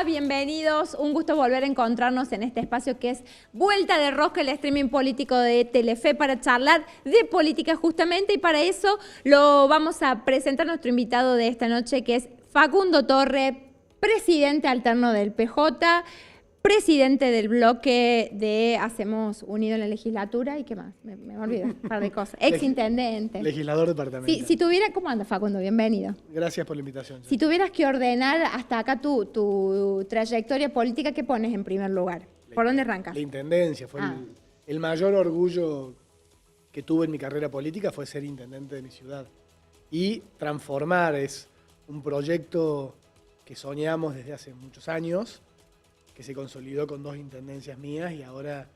Hola, bienvenidos. Un gusto volver a encontrarnos en este espacio que es Vuelta de Rosca, el streaming político de Telefe, para charlar de política justamente. Y para eso lo vamos a presentar a nuestro invitado de esta noche, que es Facundo Torre, presidente alterno del PJ, presidente del bloque de Hacemos Unido en la legislatura. ¿Y qué más? Me olvidé un par de cosas. Exintendente. Legislador departamental. Si tuviera... ¿Cómo anda, Facundo? Bienvenido. Gracias por la invitación. Si tuvieras que ordenar hasta acá tu trayectoria política, ¿qué pones en primer lugar? ¿Por dónde arrancas? La intendencia fue el mayor orgullo que tuve en mi carrera política, fue ser intendente de mi ciudad. Y transformar es un proyecto que soñamos desde hace muchos años, que se consolidó con 2 intendencias mías y ahora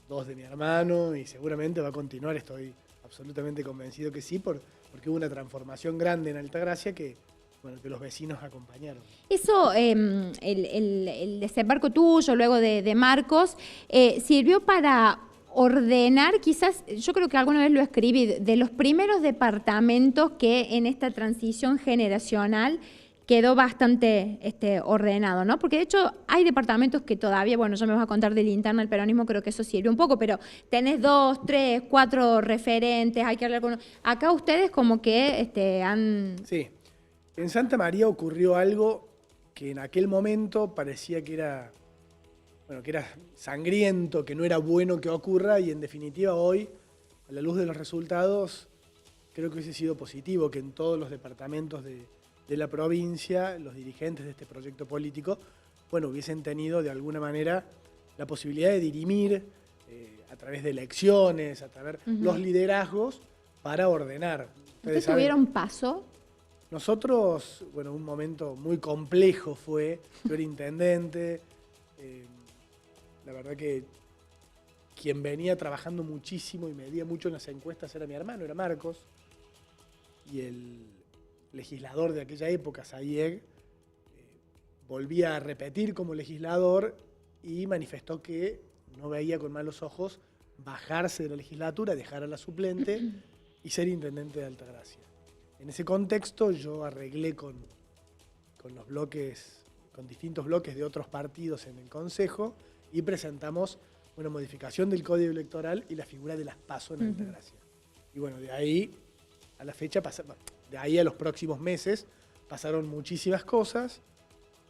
2 de mi hermano, y seguramente va a continuar, estoy absolutamente convencido que sí, porque hubo una transformación grande en Altagracia que los vecinos acompañaron. Eso, el desembarco tuyo, luego de Marcos, sirvió para ordenar, quizás, yo creo que alguna vez lo escribí, de los primeros departamentos que en esta transición generacional quedó bastante ordenado, ¿no? Porque de hecho hay departamentos que todavía, bueno, ya me vas a contar del interno del peronismo, creo que eso sirve un poco, pero tenés 2, 3, 4 referentes, hay que hablar con... Acá ustedes como que han... Sí, en Santa María ocurrió algo que en aquel momento parecía que era, que era sangriento, que no era bueno que ocurra, y en definitiva hoy, a la luz de los resultados, creo que hubiese sido positivo que en todos los departamentos de la provincia, los dirigentes de este proyecto político, hubiesen tenido de alguna manera la posibilidad de dirimir a través de elecciones, a través de los liderazgos para ordenar. ¿Ustedes tuvieron paso? Nosotros, un momento muy complejo fue, yo era intendente, la verdad que quien venía trabajando muchísimo y medía mucho en las encuestas era mi hermano, era Marcos, y el legislador de aquella época, Sayeg, volvía a repetir como legislador y manifestó que no veía con malos ojos bajarse de la legislatura, dejar a la suplente y ser intendente de Altagracia. En ese contexto yo arreglé con los bloques, con distintos bloques de otros partidos en el Consejo, y presentamos una modificación del Código Electoral y la figura de las PASO en Altagracia. Y de ahí a la fecha de ahí a los próximos meses pasaron muchísimas cosas,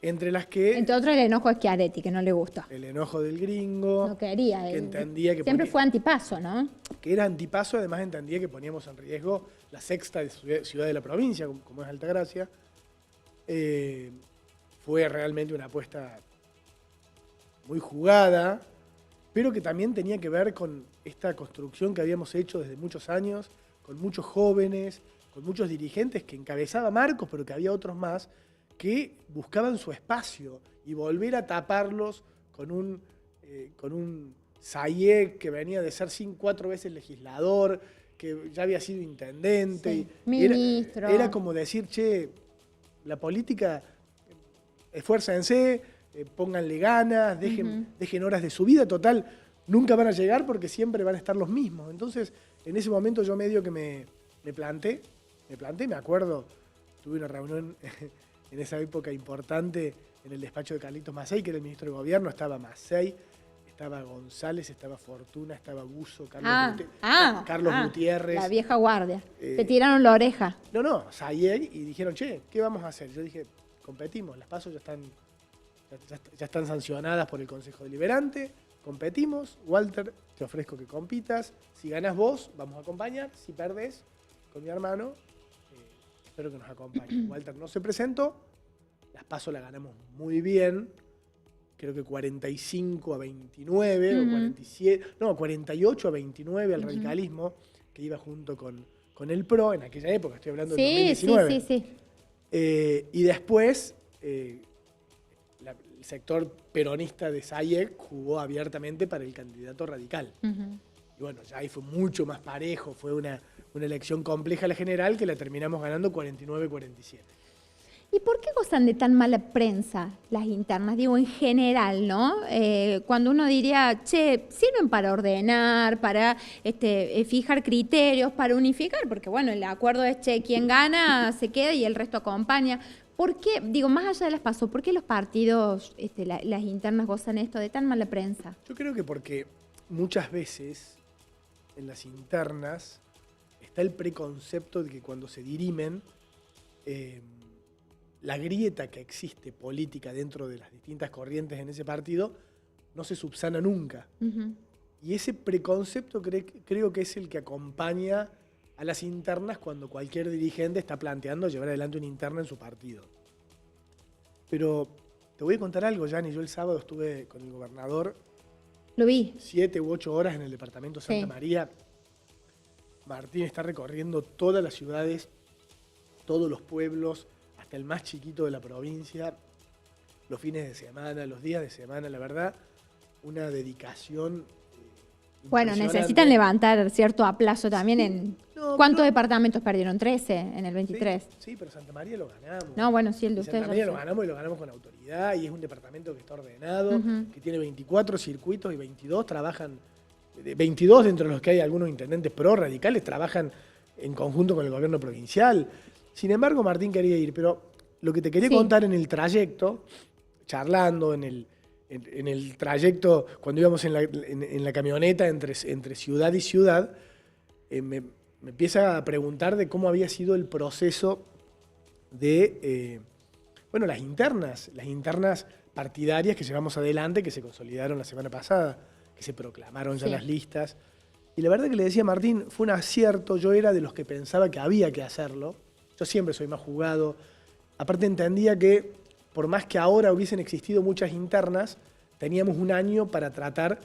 entre las que... Entre otros el enojo de Schiaretti, que no le gustó. El enojo del gringo. No quería. Que entendía que siempre fue antipaso, ¿no? Que era antipaso, además entendía que poníamos en riesgo la 6ª ciudad de la provincia, como es Altagracia. Fue realmente una apuesta muy jugada, pero que también tenía que ver con esta construcción que habíamos hecho desde muchos años, con muchos jóvenes, con muchos dirigentes que encabezaba Marcos, pero que había otros más, que buscaban su espacio y volver a taparlos con un Sayeg que venía de ser 4 veces legislador, que ya había sido intendente. Sí, ministro. Era como decir, che, la política, esfuércense, pónganle ganas, dejen horas de su vida, total, nunca van a llegar porque siempre van a estar los mismos. Entonces, en ese momento yo medio que me planté, me acuerdo, tuve una reunión en esa época importante en el despacho de Carlitos Macei, que era el ministro de Gobierno, estaba Macei, estaba González, estaba Fortuna, estaba Buzo, Carlos Gutiérrez. La vieja guardia. Te tiraron la oreja. No, Sayeg, y dijeron, che, ¿qué vamos a hacer? Yo dije, competimos, las PASO ya están sancionadas por el Consejo Deliberante, competimos, Walter, te ofrezco que compitas, si ganas vos, vamos a acompañar, si perdés, con mi hermano, espero que nos acompañe. Walter no se presentó, las PASO la ganamos muy bien, creo que 45-29, o 47, no, 48-29 al radicalismo, que iba junto con el PRO en aquella época, estoy hablando del 2019. Sí. Y después, el sector peronista de Sayeg jugó abiertamente para el candidato radical. Y ya ahí fue mucho más parejo, fue una elección compleja la general que la terminamos ganando 49-47. ¿Y por qué gozan de tan mala prensa las internas? Digo, en general, ¿no? Cuando uno diría, che, sirven para ordenar, para fijar criterios, para unificar, porque bueno, el acuerdo es, che, quien gana se queda y el resto acompaña. ¿Por qué, digo, más allá de las PASO, por qué los partidos, las internas gozan esto de tan mala prensa? Yo creo que porque muchas veces en las internas está el preconcepto de que cuando se dirimen, la grieta que existe política dentro de las distintas corrientes en ese partido no se subsana nunca. Uh-huh. Y ese preconcepto creo que es el que acompaña a las internas cuando cualquier dirigente está planteando llevar adelante una interna en su partido. Pero te voy a contar algo, Jani. Yo el sábado estuve con el gobernador. Lo vi. 7 u 8 horas en el departamento Santa María. Martín está recorriendo todas las ciudades, todos los pueblos, hasta el más chiquito de la provincia, los fines de semana, los días de semana, la verdad, una dedicación. Bueno, necesitan levantar cierto aplazo también en... ¿Cuántos departamentos perdieron? 13 en el 23. Sí, pero Santa María lo ganamos. No, bueno, sí, el de ustedes. Santa María lo ganamos y lo ganamos con autoridad y es un departamento que está ordenado, que tiene 24 circuitos y 22 trabajan, 22 dentro de los que hay algunos intendentes pro-radicales trabajan en conjunto con el gobierno provincial. Sin embargo, Martín quería ir, pero lo que te quería contar en el trayecto, charlando en el trayecto, cuando íbamos en la camioneta entre ciudad y ciudad, me empieza a preguntar de cómo había sido el proceso de, las internas partidarias que llevamos adelante, que se consolidaron la semana pasada, que se proclamaron ya las listas. Y la verdad que le decía a Martín, fue un acierto, yo era de los que pensaba que había que hacerlo, yo siempre soy más jugado, aparte entendía que por más que ahora hubiesen existido muchas internas, teníamos un año para tratar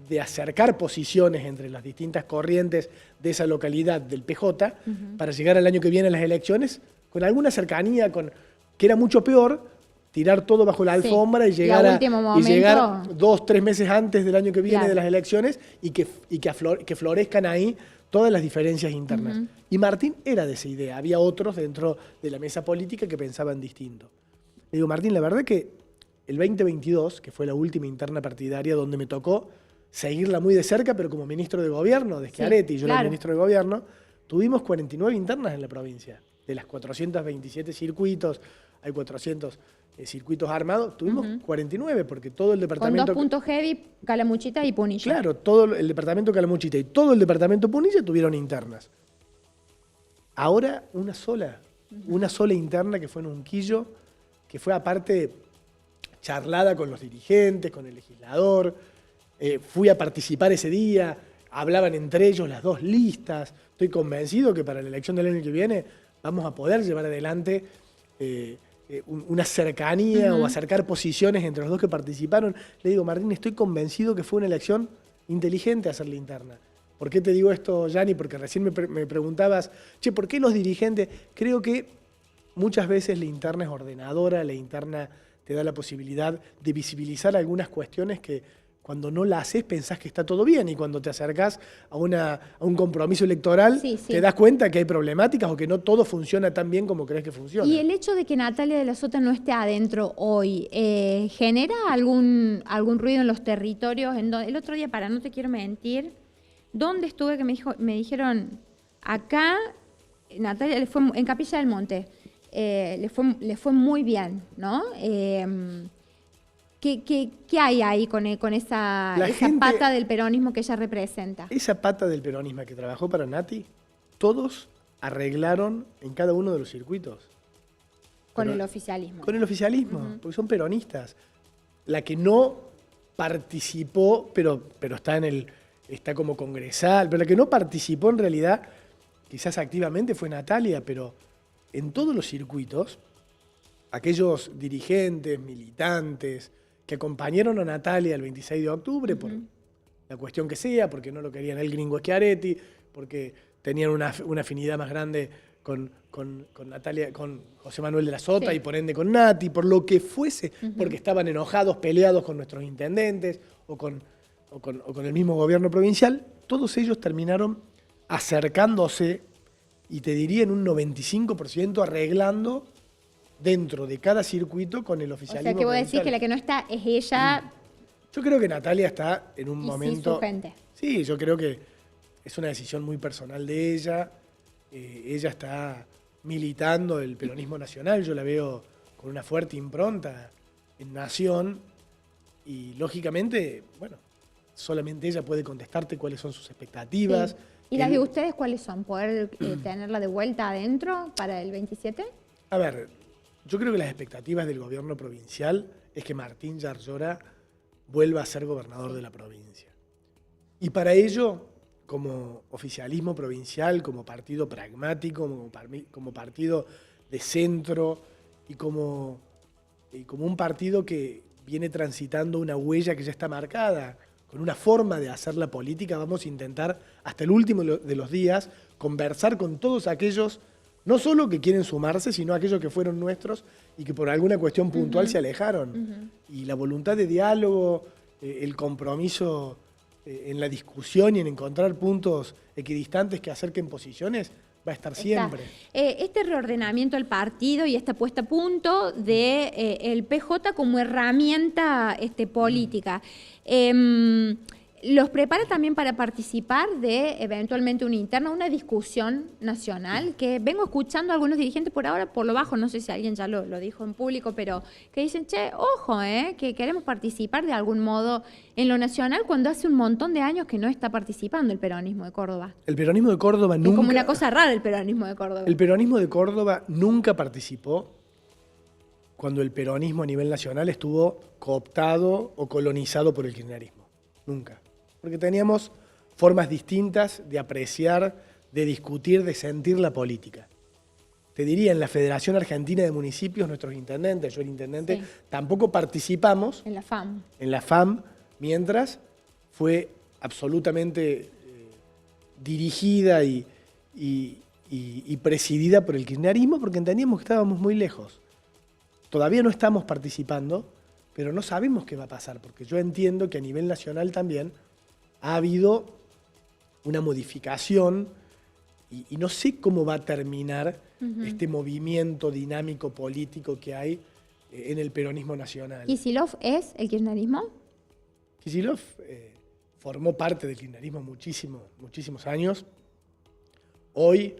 de acercar posiciones entre las distintas corrientes de esa localidad del PJ para llegar al año que viene a las elecciones con alguna cercanía, que era mucho peor tirar todo bajo la alfombra y llegar 2, 3 meses antes del año que viene de las elecciones y que florezcan ahí todas las diferencias internas. Y Martín era de esa idea, había otros dentro de la mesa política que pensaban distinto. Le digo, Martín, la verdad que el 2022, que fue la última interna partidaria donde me tocó seguirla muy de cerca, pero como ministro de gobierno de Schiaretti, yo era ministro de gobierno, tuvimos 49 internas en la provincia. De las 427 circuitos, hay 400 circuitos armados, tuvimos 49, porque todo el departamento... Con 2 puntos heavy, Calamuchita y Punilla. Claro, todo el departamento Calamuchita y todo el departamento Punilla tuvieron internas. Ahora una sola interna que fue en Unquillo, que fue aparte charlada con los dirigentes, con el legislador. Fui a participar ese día, hablaban entre ellos las dos listas. Estoy convencido que para la elección del año que viene vamos a poder llevar adelante una cercanía o acercar posiciones entre los dos que participaron. Le digo, Martín, estoy convencido que fue una elección inteligente hacer la interna. ¿Por qué te digo esto, Jani? Porque recién me preguntabas, ¿por qué los dirigentes? Creo que muchas veces la interna es ordenadora, la interna te da la posibilidad de visibilizar algunas cuestiones que cuando no la haces pensás que está todo bien y cuando te acercás a un compromiso electoral te das cuenta que hay problemáticas o que no todo funciona tan bien como crees que funciona. Y el hecho de que Natalia de la Sota no esté adentro hoy, ¿genera algún ruido en los territorios? El otro día, no te quiero mentir, ¿dónde estuve que me dijeron, acá Natalia le fue en Capilla del Monte, le fue muy bien, ¿no? ¿Qué hay ahí con esa pata del peronismo que ella representa? Esa pata del peronismo que trabajó para Nati, todos arreglaron en cada uno de los circuitos. Con el oficialismo. Con el oficialismo, porque son peronistas. La que no participó, pero está como congresal, pero la que no participó en realidad, quizás activamente, fue Natalia, pero en todos los circuitos, aquellos dirigentes, militantes, que acompañaron a Natalia el 26 de octubre por la cuestión que sea, porque no lo querían el gringo Schiaretti, porque tenían una afinidad más grande con Natalia, con José Manuel de la Sota y por ende con Nati, por lo que fuese, porque estaban enojados, peleados con nuestros intendentes o con el mismo gobierno provincial, todos ellos terminaron acercándose, y te diría en un 95% arreglando dentro de cada circuito con el oficialismo. O sea, que vos provincial. decís que la que no está es ella. Yo creo que Natalia está en un momento... Sí, su gente. Sí, yo creo que es una decisión muy personal de ella. Ella está militando el peronismo nacional. Yo la veo con una fuerte impronta en Nación y, lógicamente, bueno, solamente ella puede contestarte cuáles son sus expectativas. Sí. ¿Y las de ustedes cuáles son? ¿Poder tenerla de vuelta adentro para el 27? A ver, yo creo que las expectativas del gobierno provincial es que Martín Yarlora vuelva a ser gobernador de la provincia. Y para ello, como oficialismo provincial, como partido pragmático, como partido de centro y como un partido que viene transitando una huella que ya está marcada, con una forma de hacer la política, vamos a intentar hasta el último de los días conversar con todos aquellos, no solo que quieren sumarse, sino aquellos que fueron nuestros y que por alguna cuestión puntual se alejaron. Y la voluntad de diálogo, el compromiso en la discusión y en encontrar puntos equidistantes que acerquen posiciones, va a estar siempre. Este reordenamiento del partido y esta puesta a punto de el PJ como herramienta política, ¿los prepara también para participar de eventualmente una interna, una discusión nacional? Que vengo escuchando a algunos dirigentes por ahora, por lo bajo, no sé si alguien ya lo dijo en público, pero que dicen, che, ojo, que queremos participar de algún modo en lo nacional cuando hace un montón de años que no está participando el peronismo de Córdoba. El peronismo de Córdoba nunca... Es como una cosa rara el peronismo de Córdoba. El peronismo de Córdoba nunca participó cuando el peronismo a nivel nacional estuvo cooptado o colonizado por el kirchnerismo. Nunca. Porque teníamos formas distintas de apreciar, de discutir, de sentir la política. Te diría, en la Federación Argentina de Municipios, nuestros intendentes, yo el intendente, tampoco participamos. En la FAM. En la FAM, mientras fue absolutamente dirigida y presidida por el kirchnerismo, porque entendíamos que estábamos muy lejos. Todavía no estamos participando, pero no sabemos qué va a pasar, porque yo entiendo que a nivel nacional también ha habido una modificación y no sé cómo va a terminar este movimiento dinámico político que hay en el peronismo nacional. ¿Kicillof es el kirchnerismo? Kicillof formó parte del kirchnerismo muchísimos años. Hoy,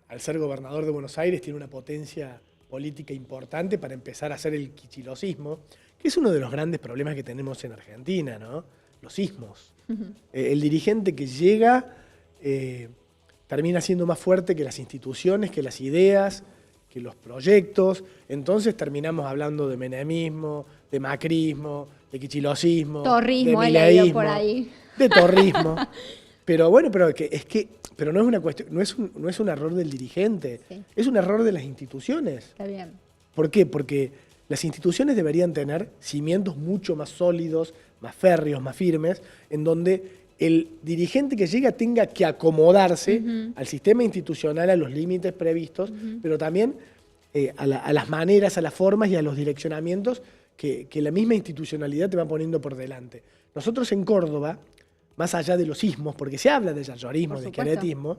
al ser gobernador de Buenos Aires, tiene una potencia política importante para empezar a hacer el kichilosismo, que es uno de los grandes problemas que tenemos en Argentina, ¿no? Los ismos. El dirigente que llega termina siendo más fuerte que las instituciones, que las ideas, que los proyectos. Entonces terminamos hablando de menemismo, de macrismo, de kichilosismo, torrismo, de mileísmo, por ahí. De torrismo. Pero bueno, pero no es una cuestión, no es un error del dirigente, es un error de las instituciones. Está bien. ¿Por qué? Porque las instituciones deberían tener cimientos mucho más sólidos, más férreos, más firmes, en donde el dirigente que llega tenga que acomodarse al sistema institucional, a los límites previstos, pero también a las maneras, a las formas y a los direccionamientos que la misma institucionalidad te va poniendo por delante. Nosotros en Córdoba, más allá de los ismos, porque se habla de yarlorismo, de queretismo,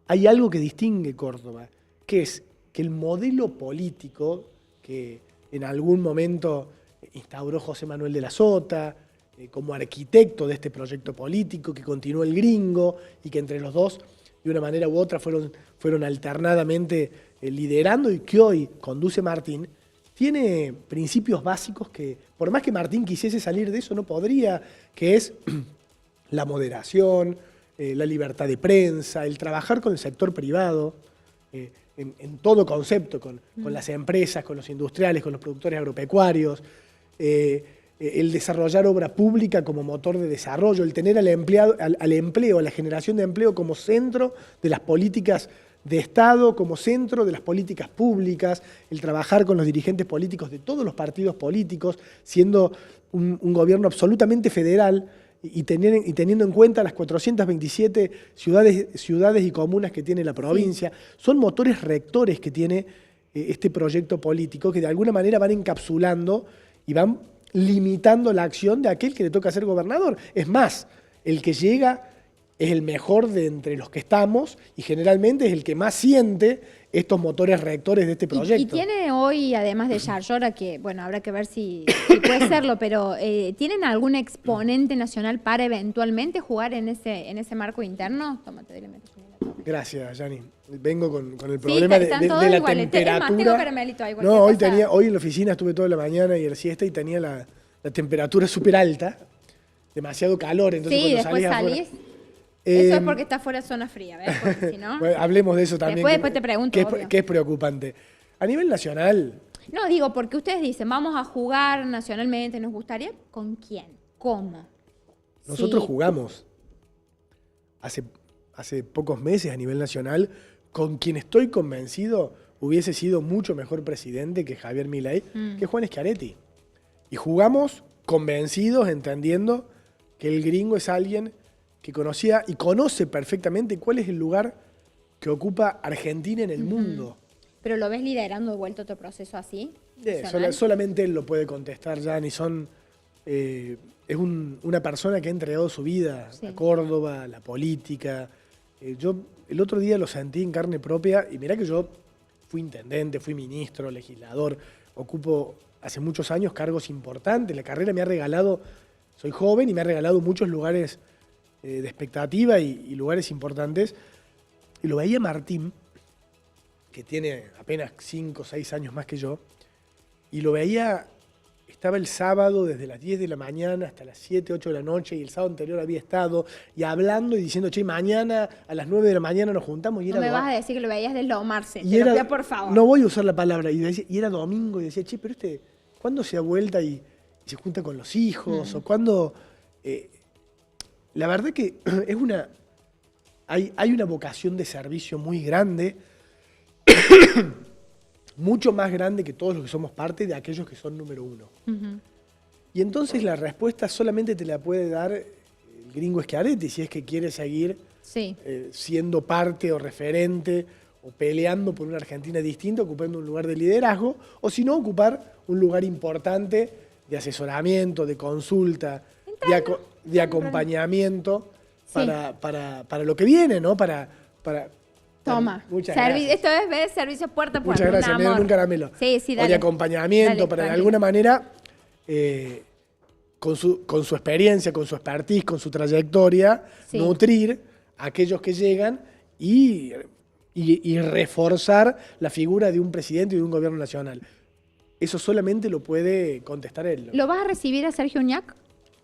hay algo que distingue Córdoba, que es que el modelo político que en algún momento instauró José Manuel de la Sota, como arquitecto de este proyecto político, que continuó el Gringo y que entre los dos, de una manera u otra, fueron alternadamente liderando y que hoy conduce Martín, tiene principios básicos que, por más que Martín quisiese salir de eso, no podría, que es la moderación, la libertad de prensa, el trabajar con el sector privado, en todo concepto, con las empresas, con los industriales, con los productores agropecuarios, el desarrollar obra pública como motor de desarrollo, el tener al empleo, a la generación de empleo como centro de las políticas de Estado, como centro de las políticas públicas, el trabajar con los dirigentes políticos de todos los partidos políticos, siendo un gobierno absolutamente federal y teniendo en cuenta las 427 ciudades y comunas que tiene la provincia. Son motores rectores que tiene este proyecto político que de alguna manera van encapsulando y van limitando la acción de aquel que le toca ser gobernador. Es más, el que llega es el mejor de entre los que estamos y generalmente es el que más siente estos motores rectores de este proyecto. Y tiene hoy, además de Yarlora, que bueno, habrá que ver si puede serlo, pero ¿tienen algún exponente nacional para eventualmente jugar en ese marco interno? Tómate, le metes en la torre. Gracias, Yani. Vengo con el Sí, problema están todos de la iguales. Es más, tengo temperatura. caramelito ahí. No, hoy en la oficina estuve toda la mañana y el siesta y tenía la temperatura súper alta, demasiado calor, entonces Sí, cuando después salís afuera... salís. Eso es porque está fuera de zona fría, ¿ves? Porque si no... Bueno, hablemos de eso también. Después te pregunto, obvio. Que es preocupante. A nivel nacional, No, digo, porque ustedes dicen, vamos a jugar nacionalmente, ¿nos gustaría? ¿Con quién? ¿Cómo? nosotros Sí. jugamos hace pocos meses a nivel nacional con quien estoy convencido hubiese sido mucho mejor presidente que Javier Milei, que Juan Schiaretti. Y jugamos convencidos, entendiendo que el gringo es alguien que conocía y conoce perfectamente cuál es el lugar que ocupa Argentina en el mundo. ¿Pero lo ves liderando de vuelta otro proceso así? Solamente él lo puede contestar, Jani. Es una persona que ha entregado su vida a Córdoba, a la política. Yo el otro día lo sentí en carne propia y mirá que yo fui intendente, fui ministro, legislador, ocupo hace muchos años cargos importantes. La carrera me ha regalado, soy joven y me ha regalado muchos lugares de expectativa y lugares importantes. Y lo veía Martín, que tiene apenas 5 o 6 años más que yo, y lo veía, estaba el sábado desde las 10 de la mañana hasta las 7, 8 de la noche, y el sábado anterior había estado, y hablando y diciendo, che, mañana a las 9 de la mañana nos juntamos, y No era... me vas a decir que lo veías deslomarse, y te era, lo pido por favor. No voy a usar la palabra, y era domingo, y decía, che, pero ¿cuándo se da vuelta y se junta con los hijos? O cuándo... la verdad que es hay una vocación de servicio muy grande, mucho más grande que todos los que somos parte de aquellos que son número uno. Y entonces la respuesta solamente te la puede dar el gringo Schiaretti, si es que quiere seguir siendo parte o referente o peleando por una Argentina distinta, ocupando un lugar de liderazgo, o si no, ocupar un lugar importante de asesoramiento, de consulta, de acompañamiento para lo que viene, ¿no? Toma. Muchas gracias. Esto es ver servicio puerta a puerta. Muchas gracias, me dan un caramelo. Sí, O dale. de acompañamiento, Dale, para de tranquilo. alguna manera, con su experiencia, con su expertise, con su trayectoria, nutrir a aquellos que llegan y reforzar la figura de un presidente y de un gobierno nacional. Eso solamente lo puede contestar él. ¿Lo vas a recibir a Sergio Uñac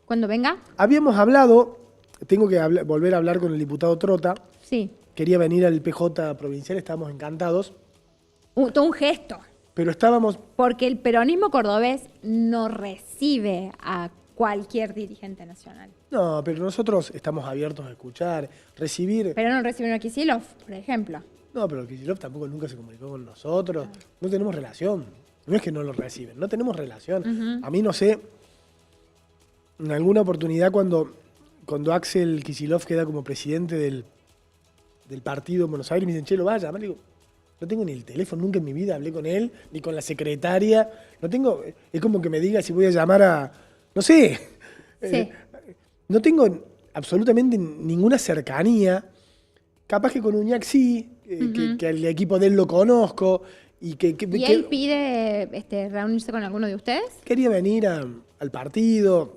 cuando venga? Habíamos hablado, tengo que volver a hablar con el diputado Trota. Sí. Quería venir al PJ provincial, estábamos encantados. Todo un gesto. Pero estábamos... Porque el peronismo cordobés no recibe a cualquier dirigente nacional. No, pero nosotros estamos abiertos a escuchar, recibir... Pero no reciben a Kicillof, por ejemplo. No, pero Kicillof tampoco nunca se comunicó con nosotros. No tenemos relación. No es que no lo reciben, no tenemos relación. A mí no sé, en alguna oportunidad cuando Axel Kicillof queda como presidente del partido en Buenos Aires, me dicen, che, lo vas a llamar. Le digo, no tengo ni el teléfono, nunca en mi vida hablé con él, ni con la secretaria. No tengo, es como que me diga si voy a llamar a, no sé. No tengo absolutamente ninguna cercanía. Capaz que con Uñac sí, que el equipo de él lo conozco. ¿Y él pide reunirse con alguno de ustedes? Quería venir al partido,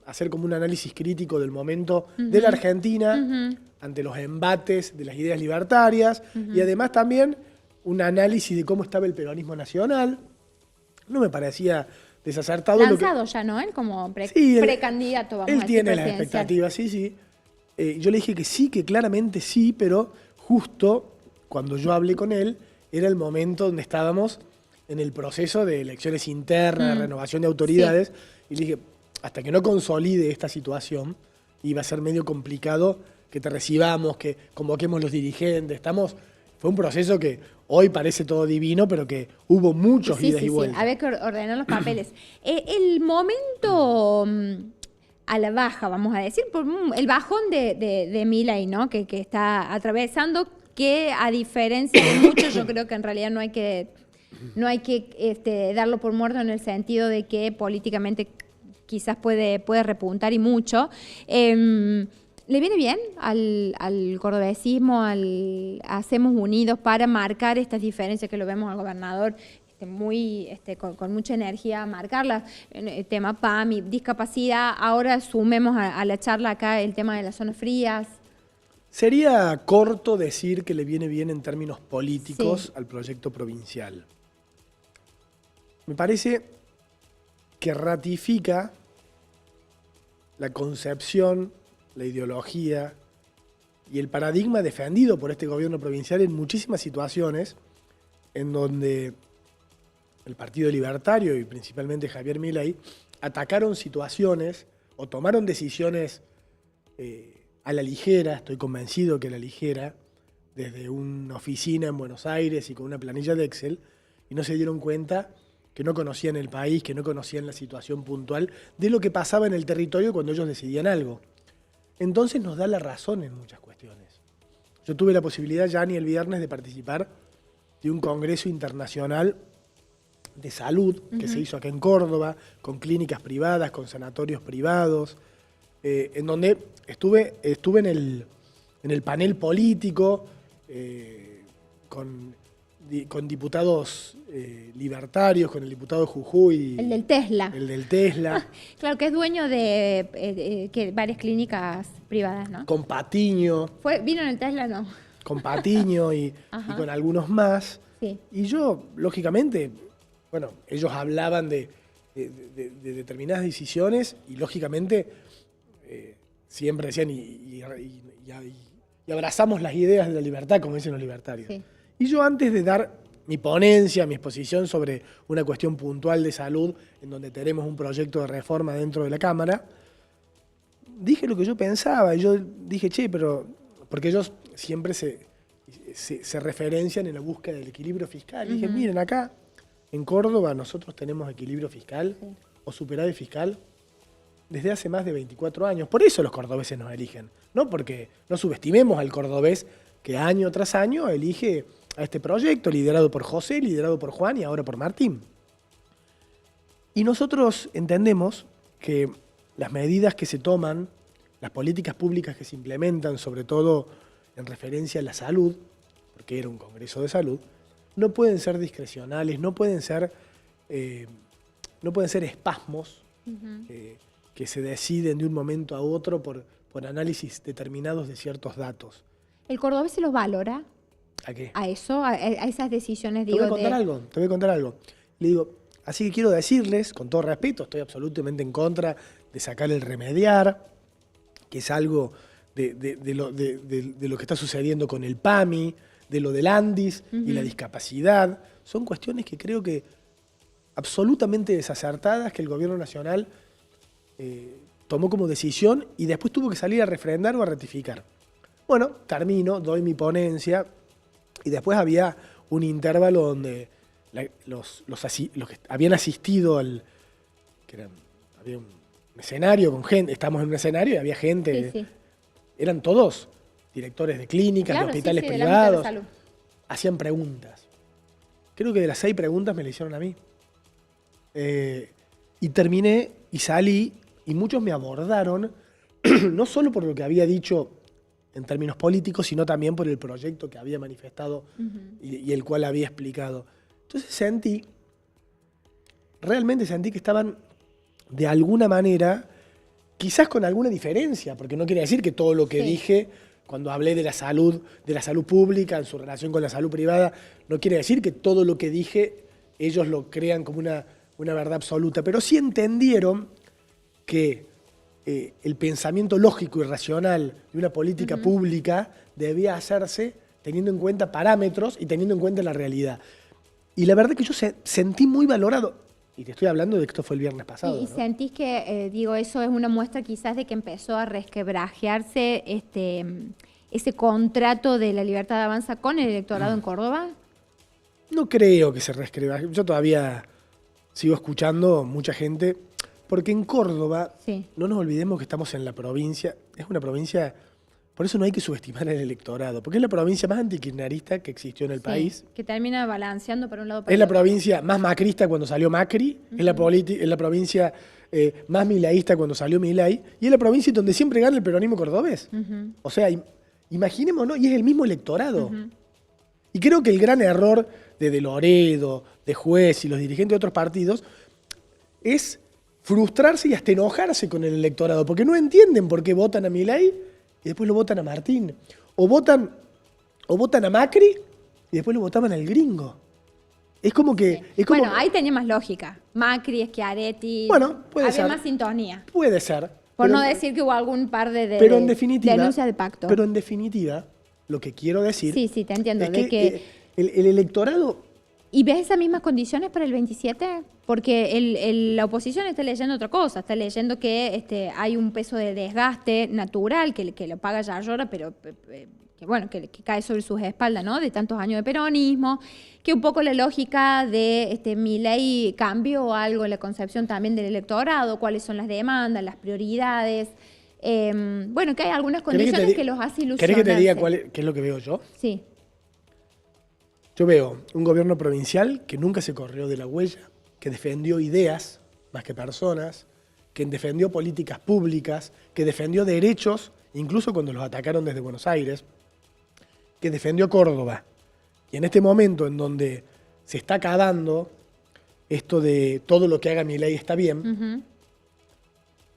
hacer como un análisis crítico del momento de la Argentina ante los embates de las ideas libertarias y además también un análisis de cómo estaba el peronismo nacional. No me parecía desacertado. Lanzado ya, ¿no? Él como precandidato, vamos a decir. Él tiene las expectativas, sí. Yo le dije que sí, que claramente sí, pero justo cuando yo hablé con él, era el momento donde estábamos en el proceso de elecciones internas, de renovación de autoridades, y le dije, hasta que no consolide esta situación, iba a ser medio complicado que te recibamos, que convoquemos los dirigentes. Fue un proceso que hoy parece todo divino, pero que hubo muchos idas y vueltas. Había que ordenar los papeles. El momento a la baja, vamos a decir, por el bajón de Milei, ¿no? Que está atravesando, que a diferencia de muchos, yo creo que en realidad no hay que darlo por muerto en el sentido de que políticamente quizás puede repuntar y mucho. ¿Le viene bien al cordobesismo, Hacemos Unidos, para marcar estas diferencias que lo vemos al gobernador con mucha energía marcarlas? El tema PAMI, discapacidad, ahora sumemos a la charla acá el tema de las zonas frías. Sería corto decir que le viene bien en términos políticos Sí. al proyecto provincial. Me parece que ratifica la concepción, la ideología y el paradigma defendido por este gobierno provincial en muchísimas situaciones en donde el Partido Libertario y principalmente Javier Milei atacaron situaciones o tomaron decisiones a la ligera, estoy convencido que a la ligera, desde una oficina en Buenos Aires y con una planilla de Excel, y no se dieron cuenta que no conocían el país, que no conocían la situación puntual de lo que pasaba en el territorio cuando ellos decidían algo. Entonces nos da la razón en muchas cuestiones. Yo tuve la posibilidad ya ni el viernes de participar de un congreso internacional de salud que se hizo acá en Córdoba, con clínicas privadas, con sanatorios privados, en donde estuve en el panel político con diputados libertarios, con el diputado Jujuy. El del Tesla. El del Tesla. Claro, que es dueño de varias clínicas privadas, ¿no? Con Patiño. ¿Vino en el Tesla? No. Con Patiño y con algunos más. Sí. Y yo, lógicamente, bueno, ellos hablaban de determinadas decisiones y lógicamente siempre decían y abrazamos las ideas de la libertad, como dicen los libertarios. Sí. Y yo antes de dar mi ponencia, mi exposición sobre una cuestión puntual de salud, en donde tenemos un proyecto de reforma dentro de la Cámara, dije lo que yo pensaba. Y yo dije, pero... Porque ellos siempre se referencian en la búsqueda del equilibrio fiscal. Y dije, miren, acá en Córdoba nosotros tenemos equilibrio fiscal o superávit fiscal desde hace más de 24 años. Por eso los cordobeses nos eligen. No porque no subestimemos al cordobés que año tras año elige a este proyecto, liderado por José, liderado por Juan y ahora por Martín. Y nosotros entendemos que las medidas que se toman, las políticas públicas que se implementan, sobre todo en referencia a la salud, porque era un congreso de salud, no pueden ser discrecionales, no pueden ser espasmos que se deciden de un momento a otro por análisis determinados de ciertos datos. ¿El cordobés se los valora? ¿A qué? A eso, a esas decisiones, Te voy a contar algo. Le digo, así que quiero decirles, con todo respeto, estoy absolutamente en contra de sacar el remediar, que es algo de lo que está sucediendo con el PAMI, de lo del ANDIS y la discapacidad. Son cuestiones que creo que absolutamente desacertadas, que el gobierno nacional tomó como decisión y después tuvo que salir a refrendar o a ratificar. Bueno, termino, doy mi ponencia y después había un intervalo donde los que habían asistido había un escenario con gente, estamos en un escenario y había gente, Sí. eran todos directores de clínicas, Claro, de hospitales del ámbito de la privados, salud. hacían preguntas. Creo que de las 6 preguntas me la hicieron a mí. Y terminé y salí y muchos me abordaron, no solo por lo que había dicho en términos políticos, sino también por el proyecto que había manifestado y el cual había explicado. Entonces realmente sentí que estaban de alguna manera, quizás con alguna diferencia, porque no quiere decir que todo lo que dije cuando hablé de la salud pública en su relación con la salud privada, no quiere decir que todo lo que dije ellos lo crean como una verdad absoluta, pero sí entendieron que el pensamiento lógico y racional de una política pública debía hacerse teniendo en cuenta parámetros y teniendo en cuenta la realidad. Y la verdad que yo sentí muy valorado, y te estoy hablando de que esto fue el viernes pasado. ¿Y ¿no? sentís que, eso es una muestra quizás de que empezó a resquebrajearse ese contrato de la Libertad Avanza con el electorado en Córdoba? No creo que se resquebraje. Yo todavía sigo escuchando mucha gente, porque en Córdoba, no nos olvidemos que estamos en la provincia, es una provincia, por eso no hay que subestimar el electorado, porque es la provincia más antikirchnerista que existió en el país. Que termina balanceando para un lado para Es el la otro. provincia más macrista cuando salió Macri, es la provincia más milaísta cuando salió Milei, y es la provincia donde siempre gana el peronismo cordobés. O sea, imaginémonos, y es el mismo electorado. Y creo que el gran error de Loredo, de Juez y los dirigentes de otros partidos es frustrarse y hasta enojarse con el electorado, porque no entienden por qué votan a Milei y después lo votan a Martín. O votan a Macri y después lo votaban al gringo. Es como que... Sí. Es como, Bueno, ahí tenía más lógica. Macri, Schiaretti. Bueno, puede había ser. más sintonía. Puede ser. Por pero- no decir que hubo algún par de pero en definitiva, denuncias de pacto. Pero en definitiva, lo que quiero decir... Sí, te entiendo. es De que, el electorado... ¿Y ves esas mismas condiciones para el 27? Porque la oposición está leyendo otra cosa, está leyendo que hay un peso de desgaste natural que lo paga Yarlora, pero que bueno, que cae sobre sus espaldas, ¿no? De tantos años de peronismo, que un poco la lógica de Milei cambió algo en la concepción también del electorado, cuáles son las demandas, las prioridades. Bueno, que hay algunas condiciones que los hace ilusionarse. ¿Querés que te diga qué es lo que veo yo? Sí. Yo veo un gobierno provincial que nunca se corrió de la huella, que defendió ideas más que personas, que defendió políticas públicas, que defendió derechos, incluso cuando los atacaron desde Buenos Aires, que defendió Córdoba. Y en este momento en donde se está acabando esto de todo lo que haga Milei está bien,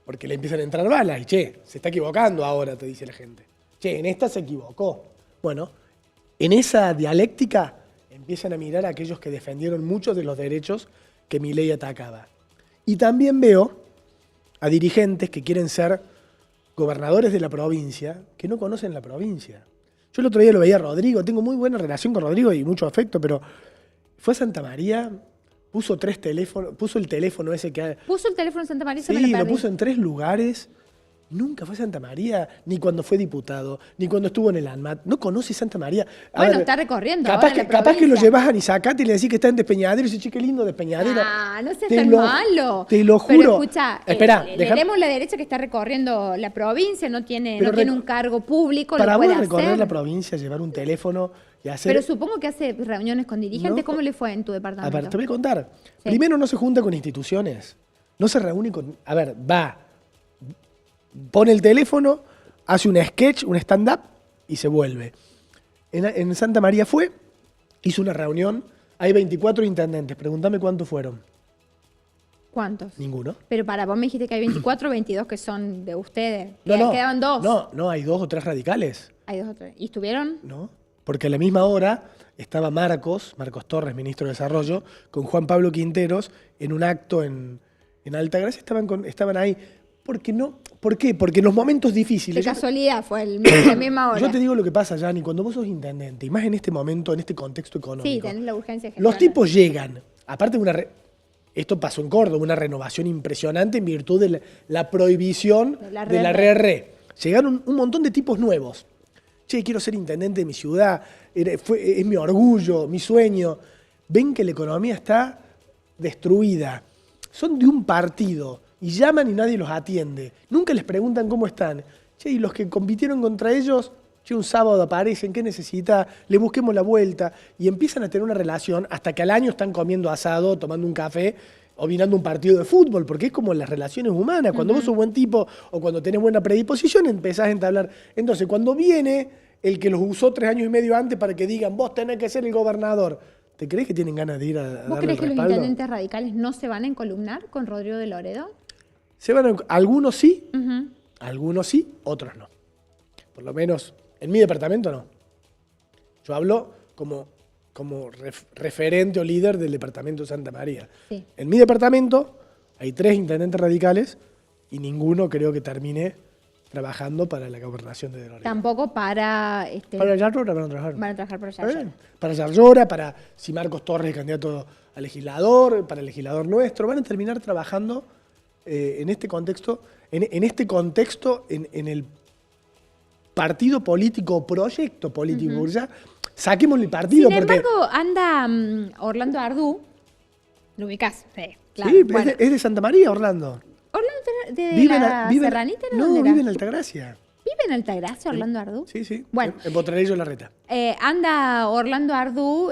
porque le empiezan a entrar balas y che, se está equivocando ahora, te dice la gente. Che, en esta se equivocó. Bueno, en esa dialéctica empiezan a mirar a aquellos que defendieron muchos de los derechos que Milei atacaba. Y también veo a dirigentes que quieren ser gobernadores de la provincia, que no conocen la provincia. Yo el otro día lo veía a Rodrigo, tengo muy buena relación con Rodrigo y mucho afecto, pero fue a Santa María, puso 3 teléfonos, puso el teléfono ese que... Puso el teléfono en Santa María, se me Sí, lo lo perdí. puso en 3 lugares. Nunca fue a Santa María, ni cuando fue diputado, ni cuando estuvo en el ANMAT. No conoce Santa María. Bueno, está recorriendo Capaz, ahora la capaz que lo provincia. llevas a Nisacate y le decís que está en Despeñadero y dice, che, qué lindo Despeñadero. Ah, no seas Te tan lo- malo. Te lo juro. Pero escucha, Espera, le deja- demos la derecha que está recorriendo la provincia, no tiene Pero un cargo público, para lo vos puede recorrer hacer. la provincia, llevar un teléfono y hacer... Pero supongo que hace reuniones con dirigentes. No. ¿Cómo le fue en tu A departamento? ver, te voy a contar. Sí. Primero, no se junta con instituciones. No se reúne con... A ver, va, pone el teléfono, hace un sketch, un stand-up y se vuelve. En Santa María fue, hizo una reunión, hay 24 intendentes, pregúntame cuántos fueron. ¿Cuántos? Ninguno. Pero para vos me dijiste que hay 24 o 22 que son de ustedes. No. Quedaban 2. No, hay 2 o 3 radicales. Hay 2 o 3. ¿Y estuvieron? ¿No? Porque a la misma hora estaba Marcos Torres, ministro de Desarrollo, con Juan Pablo Quinteros en un acto en Altagracia, estaban ahí. ¿Por qué? Porque en los momentos De difíciles... casualidad fue la misma hora. Yo te digo lo que pasa, Yanni, cuando vos sos intendente, y más en este momento, en este contexto económico, Sí, tenés la urgencia de los gestionar. tipos llegan, aparte de esto pasó en Córdoba, una renovación impresionante en virtud de la prohibición De la de la RR. RR. Llegaron un montón de tipos nuevos. Che, quiero ser intendente de mi ciudad, es mi orgullo, mi sueño. Ven que la economía está destruida. Son de un partido y llaman y nadie los atiende. Nunca les preguntan cómo están. Che, y los que compitieron contra ellos, che, un sábado aparecen, ¿qué necesita? Le busquemos la vuelta. Y empiezan a tener una relación hasta que al año están comiendo asado, tomando un café o mirando un partido de fútbol, porque es como las relaciones humanas. Cuando vos sos buen tipo o cuando tenés buena predisposición, empezás a entablar. Entonces, cuando viene el que los usó 3 años y medio antes para que digan, vos tenés que ser el gobernador, ¿te crees que tienen ganas de ir a ¿Vos darle crees el que los respaldo? intendentes radicales no se van a encolumnar con Rodrigo de Loredo? Algunos sí, Ujú. algunos sí, otros no. Por lo menos en mi departamento no. Yo hablo como referente o líder del departamento de Santa María. Sí. En mi departamento hay 3 intendentes radicales y ninguno creo que termine trabajando para la gobernación de Loredo. Tampoco para... Para Yarlora van a trabajar. van a trabajar para Está allá. bien. Para Yarlora, para si Marcos Torres es candidato a legislador, para el legislador nuestro, van a terminar trabajando en este contexto, en el partido político o proyecto político. Porque ya saquémosle partido Sin porque... embargo, anda Orlando Ardú. ¿Lo ubicás? Sí, claro. Sí, Bueno, es de Santa María, Orlando. Orlando de Vive en la vive en- Serranita, ¿no? No, ¿Dónde era? vive en Altagracia. ¿Vive en Altagracia, Orlando Ardú? Sí, sí. Bueno. En Potrelillo Larreta. Anda Orlando Ardú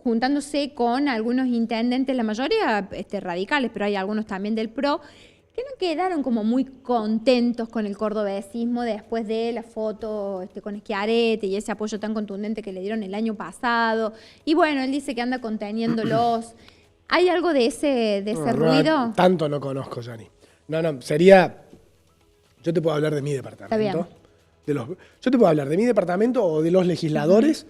juntándose con algunos intendentes, la mayoría radicales, pero hay algunos también del PRO, que no quedaron como muy contentos con el cordobesismo después de la foto con Schiaretti y ese apoyo tan contundente que le dieron el año pasado. Y bueno, él dice que anda conteniéndolos. ¿Hay algo de ese ruido? Tanto no conozco, Yanni. No, sería... Yo te puedo hablar de mi departamento. Está bien. Yo te puedo hablar de mi departamento o de los legisladores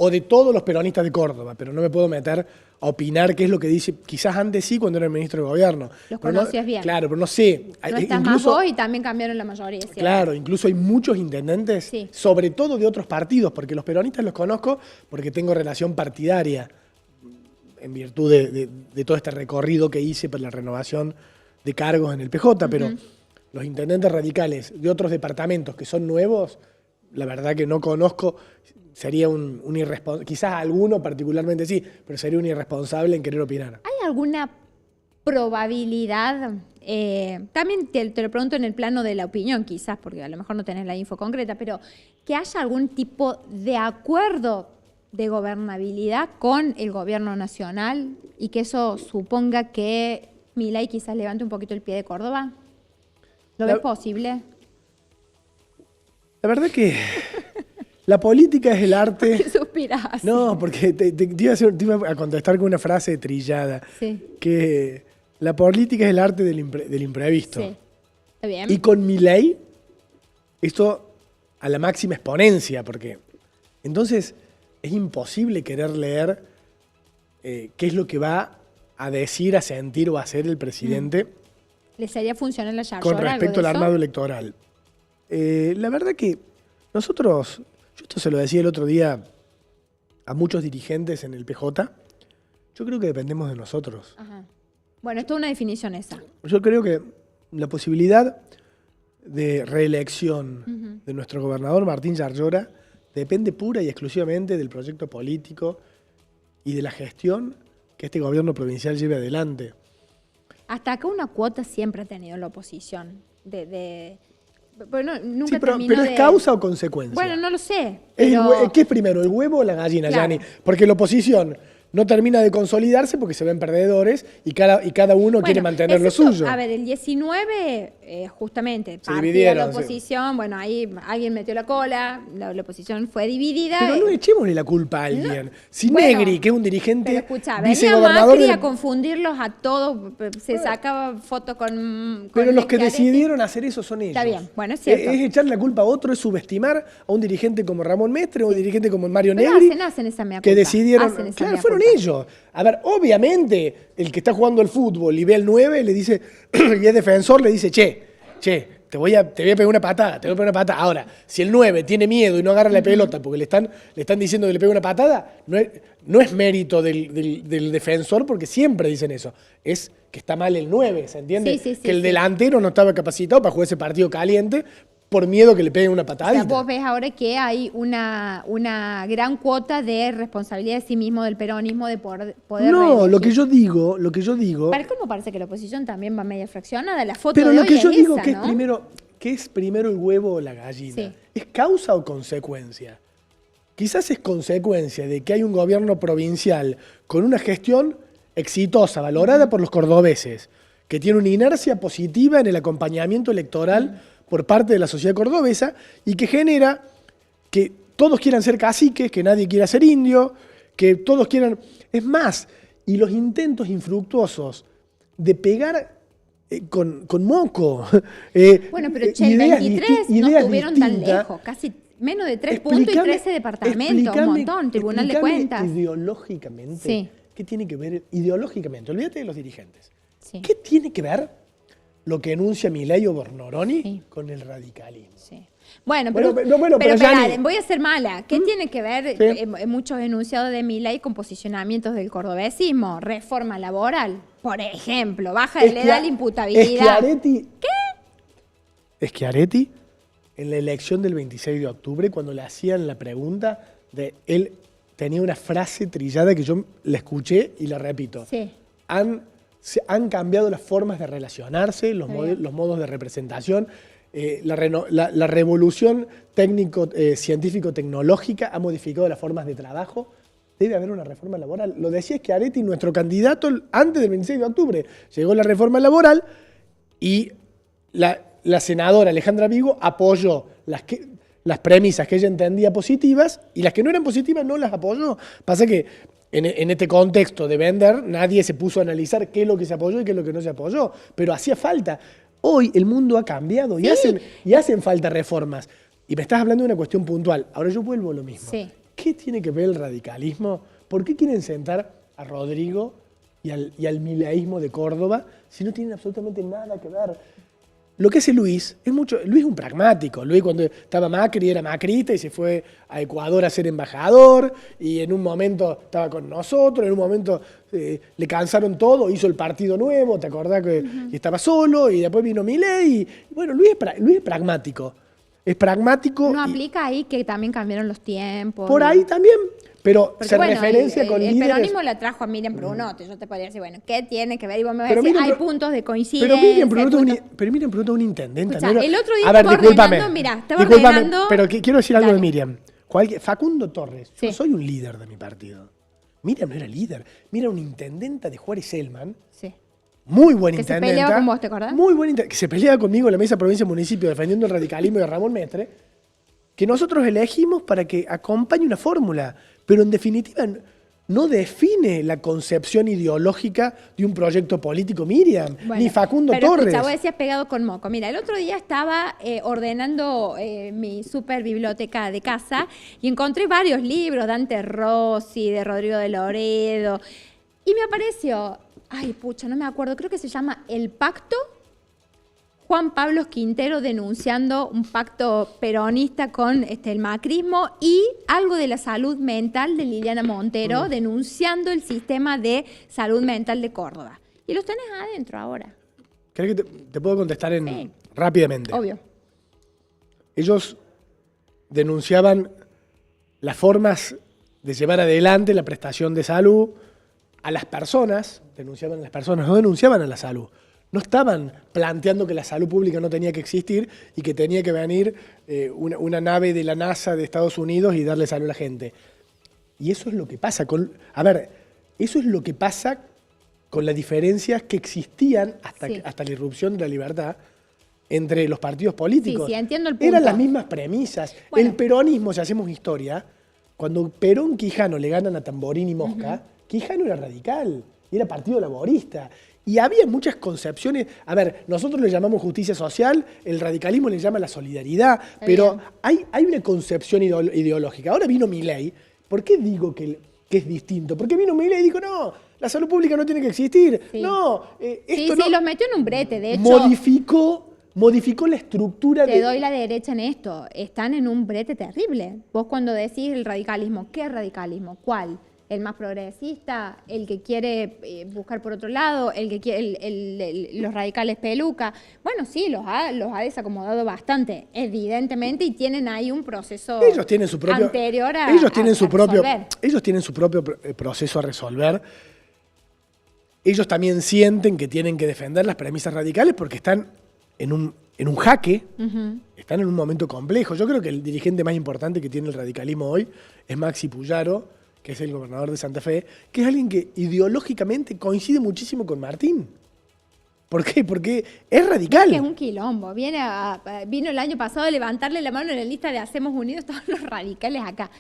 o de todos los peronistas de Córdoba, pero no me puedo meter a opinar qué es lo que dice. Quizás antes sí, cuando era el ministro de Gobierno. Los Pero conocías bien. Claro, pero no sé. No estás más vos y también cambiaron la mayoría. ¿Cierto? Claro, incluso hay muchos intendentes, Sí. sobre todo de otros partidos, porque los peronistas los conozco porque tengo relación partidaria en virtud de todo este recorrido que hice para la renovación de cargos en el PJ, pero los intendentes radicales de otros departamentos que son nuevos, la verdad que no conozco, sería un irresponsable, quizás alguno particularmente sí, pero sería un irresponsable en querer opinar. ¿Hay alguna probabilidad, también te lo pregunto en el plano de la opinión quizás, porque a lo mejor no tenés la info concreta, pero que haya algún tipo de acuerdo de gobernabilidad con el gobierno nacional y que eso suponga que Milei quizás levante un poquito el pie de Córdoba? ¿Lo ves posible? La verdad que la política es el arte... ¿Qué suspirás? No, porque te iba a contestar con una frase trillada, Sí. que la política es el arte del imprevisto. Sí. ¿Está bien? Y con Milei, esto a la máxima exponencia, porque entonces es imposible querer leer qué es lo que va a decir, a sentir o a hacer el presidente ¿Le sería funcional la con Yarlora, respecto al algo de armado eso? electoral. La verdad que nosotros, yo esto se lo decía el otro día a muchos dirigentes en el PJ, yo creo que dependemos de nosotros. Ajá. Bueno, esto es una definición esa. Yo creo que la posibilidad de reelección de nuestro gobernador Martín Yarlora depende pura y exclusivamente del proyecto político y de la gestión que este gobierno provincial lleve adelante. Hasta acá una cuota siempre ha tenido la oposición. Bueno, nunca Sí, pero terminó ¿es causa o consecuencia? Bueno, no lo sé. ¿Qué es primero, el huevo o la gallina, Claro. Yani? Porque la oposición no termina de consolidarse porque se ven perdedores y cada uno quiere mantener lo suyo. A ver, el 19, justamente, partida dividieron, la sí. oposición, bueno, ahí alguien metió la cola, la oposición fue dividida. Pero no echémosle la culpa a alguien. Si Bueno, Negri, que es un dirigente, pero escucha, venía vicegobernador Macri del... a confundirlos a todos, se sacaba fotos con Pero los que Schiaretti. decidieron hacer eso son ellos. Está bien, bueno, es cierto. Es echarle la culpa a otro, es subestimar a un dirigente como Ramón Mestre o un dirigente como Mario Pero Negri. hacen esa mea que culpa, decidieron... hacen esa Claro, mea fueron culpa. ellos. A ver, obviamente, el que está jugando al fútbol y ve el 9, le dice, y es defensor, le dice, che, te voy a pegar una patada, Ahora, si el 9 tiene miedo y no agarra la pelota porque le están diciendo que le pegue una patada, no es mérito del defensor, porque siempre dicen eso. Es que está mal el 9, ¿se entiende? Sí, que el delantero no estaba capacitado para jugar ese partido caliente por miedo que le peguen una O patadita. sea, vos ves ahora que hay una gran cuota de responsabilidad de sí mismo del peronismo de poder No, reelegir. lo que yo digo... Para cómo parece que la oposición también va media fraccionada. La foto Pero de lo hoy que yo es digo esa, que ¿no? es primero el huevo o la gallina. Sí. ¿Es causa o consecuencia? Quizás es consecuencia de que hay un gobierno provincial con una gestión exitosa, valorada por los cordobeses, que tiene una inercia positiva en el acompañamiento electoral por parte de la sociedad cordobesa y que genera que todos quieran ser caciques, que nadie quiera ser indio, que todos quieran... Es más, y los intentos infructuosos de pegar con moco. Bueno, pero che, el 23 no estuvieron tan lejos, casi menos de 3 puntos y 13 departamentos, un montón, Tribunal de Cuentas. Ideológicamente, Sí. ¿qué tiene que ver ideológicamente? Olvídate de los dirigentes. Sí. ¿Qué tiene que ver lo que enuncia Milei o Bornoroni Sí. con el radicalismo? Sí. Bueno, Bueno, pero pero espera, Yani- voy a ser mala. ¿Qué tiene que ver Sí. muchos enunciados de Milei con posicionamientos del cordobesismo? Reforma laboral, por ejemplo, baja de la edad de la imputabilidad. Schiaretti, en la elección del 26 de octubre, cuando le hacían la pregunta, él tenía una frase trillada que yo la escuché y la repito. Sí. Han cambiado las formas de relacionarse, los Está bien. modos de representación. La revolución científico-tecnológica ha modificado las formas de trabajo. Debe haber una reforma laboral. Lo decía Schiaretti, nuestro candidato, antes del 26 de octubre. Llegó la reforma laboral y la senadora Alejandra Vigo apoyó las premisas que ella entendía positivas y las que no eran positivas no las apoyó. Pasa que en este contexto de vender nadie se puso a analizar qué es lo que se apoyó y qué es lo que no se apoyó. Pero hacía falta. Hoy el mundo ha cambiado y hacen falta reformas. Y me estás hablando de una cuestión puntual. Ahora yo vuelvo a lo mismo. Sí. ¿Qué tiene que ver el radicalismo? ¿Por qué quieren sentar a Rodrigo y al mileísmo de Córdoba si no tienen absolutamente nada que ver? Lo que hace Luis Luis es un pragmático. Luis, cuando estaba Macri, era macrista y se fue a Ecuador a ser embajador, y en un momento estaba con nosotros, en un momento le cansaron todo, hizo el partido nuevo, ¿te acordás que estaba solo? Y después vino Milei. Y bueno, Luis es pragmático. Es pragmático. ¿No aplica ahí que también cambiaron los tiempos? Por ahí también, pero porque, se bueno, referencia con líderes. El peronismo la trajo a Miriam Prunote. Yo te podría decir, bueno, ¿qué tiene que ver? Y vos me vas a Pero decir, Miriam hay puntos de coincidencia. Pero Miriam Prunote es un intendente. Escuchá, ¿no? el otro día a ver, estaba ordenando, mirá, estaba ordenando. Pero quiero decir algo Dale. de Miriam. Facundo Torres, Sí. yo soy un líder de mi partido. Miriam no era líder. Mira, una intendenta de Juárez Selman. Sí. Muy buen Que se intendenta. peleaba con vos, ¿te acordás? Muy buen intendenta. Que se peleaba conmigo en la mesa provincia municipio defendiendo el radicalismo de Ramón Mestre. Que nosotros elegimos para que acompañe una fórmula. Pero en definitiva no define la concepción ideológica de un proyecto político Miriam, Bueno, ni Facundo pero Torres. Escucha, vos decías pegado con moco. Mira, el otro día estaba ordenando mi super biblioteca de casa y encontré varios libros, Dante Rossi, de Rodrigo de Loredo, y me apareció, ay pucha, no me acuerdo, creo que se llama El Pacto, Juan Pablo Quintero denunciando un pacto peronista con el macrismo, y algo de la salud mental de Liliana Montero denunciando el sistema de salud mental de Córdoba. Y los tenés adentro ahora. ¿Crees que te puedo contestar Sí. rápidamente? Obvio. Ellos denunciaban las formas de llevar adelante la prestación de salud a las personas, denunciaban a las personas, no denunciaban a la salud. No estaban planteando que la salud pública no tenía que existir y que tenía que venir una nave de la NASA de Estados Unidos y darle salud a la gente. Y eso es lo que pasa eso es lo que pasa con las diferencias que existían hasta la irrupción de la libertad entre los partidos políticos. Sí, entiendo el punto. Eran las mismas premisas. Bueno. El peronismo, si hacemos historia, cuando Perón Quijano le ganan a Tamborini y Mosca, Quijano era radical y era partido laborista. Y había muchas concepciones. Nosotros le llamamos justicia social, el radicalismo le llama la solidaridad, pero hay una concepción ideológica. Ahora vino Milei. ¿Por qué digo que es distinto? Porque vino Milei y dijo, no, la salud pública no tiene que existir. Sí. No, esto no. Sí, los metió en un brete, de hecho. Modificó la estructura Te doy la derecha en esto. Están en un brete terrible. Vos cuando decís el radicalismo, ¿qué radicalismo? ¿Cuál? ¿El más progresista? ¿El que quiere buscar por otro lado? ¿El que quiere los radicales peluca? Bueno, sí, los ha desacomodado bastante, evidentemente, y tienen ahí un proceso ellos tienen su propio, anterior a ellos tienen su propio, resolver. ellos tienen su propio proceso a resolver. Ellos también sienten que tienen que defender las premisas radicales porque están en un jaque, están en un momento complejo. Yo creo que el dirigente más importante que tiene el radicalismo hoy es Maxi Puyaro, que es el gobernador de Santa Fe, que es alguien que ideológicamente coincide muchísimo con Martín. ¿Por qué? Porque es radical. Es que es un quilombo. Vino el año pasado a levantarle la mano en la lista de Hacemos Unidos todos los radicales acá.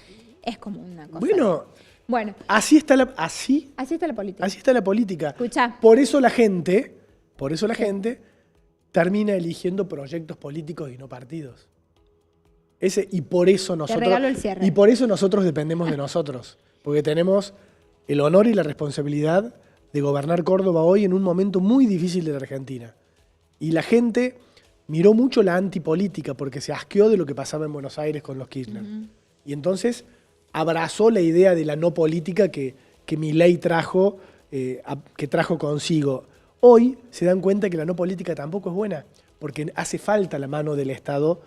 Es como una cosa. Bueno, así está la política. Así está la política. Escuchá. Por eso la gente termina eligiendo proyectos políticos y no partidos. Y por eso nosotros. Te regalo el cierre. Y por eso nosotros dependemos de nosotros. Porque tenemos el honor y la responsabilidad de gobernar Córdoba hoy en un momento muy difícil de la Argentina. Y la gente miró mucho la antipolítica porque se asqueó de lo que pasaba en Buenos Aires con los Kirchner. Y entonces abrazó la idea de la no política que Milei trajo consigo. Hoy se dan cuenta que la no política tampoco es buena, porque hace falta la mano del Estado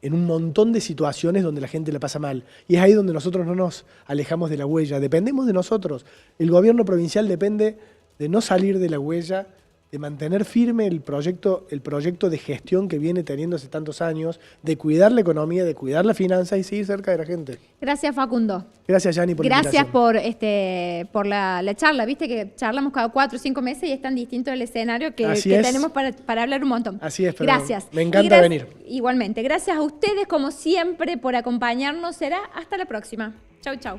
en un montón de situaciones donde la gente la pasa mal. Y es ahí donde nosotros no nos alejamos de la huella. Dependemos de nosotros. El gobierno provincial depende de no salir de la huella, de mantener firme el proyecto de gestión que viene teniendo hace tantos años, de cuidar la economía, de cuidar las finanzas y seguir cerca de la gente. Gracias, Facundo. Gracias, Yani, por la Gracias invitación. por la charla. Viste que charlamos cada 4 o 5 meses y es tan distinto el escenario que Así es. tenemos para hablar un montón. Así es, pero gracias. me encanta venir. Igualmente. Gracias a ustedes, como siempre, por acompañarnos. Será hasta la próxima. Chau, chau.